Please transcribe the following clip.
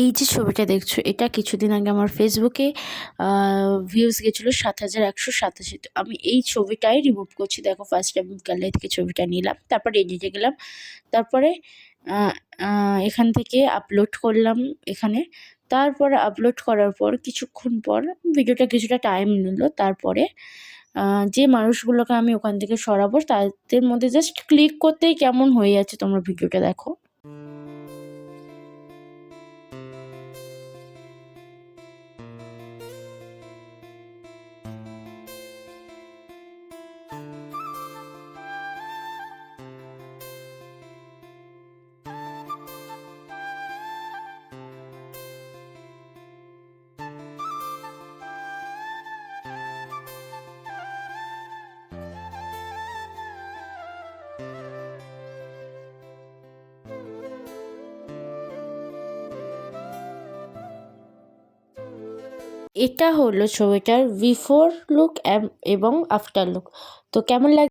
এই যে ছবিটা দেখছো, এটা কিছুদিন আগে আমার ফেসবুকে ভিউজ গেছিলো ৭,১৮৭। তো আমি এই ছবিটাই রিমুভ করছি। দেখো, ফার্স্ট আমি গ্যালারি থেকে ছবিটা নিলাম, তারপরে এডিটে গেলাম, তারপরে এখান থেকে আপলোড করলাম এখানে। তারপরে আপলোড করার পর কিছুক্ষণ পর ভিডিওটা কিছুটা টাইম নিল। তারপরে যে মানুষগুলোকে আমি ওখান থেকে সরাবো তাদের মধ্যে জাস্ট ক্লিক করতেই কেমন হয়ে যাচ্ছে, তোমরা ভিডিওটা দেখো। এটা হলো ছবিটার বিফোর লুক এবং আফটার লুক। তো কেমন লাগে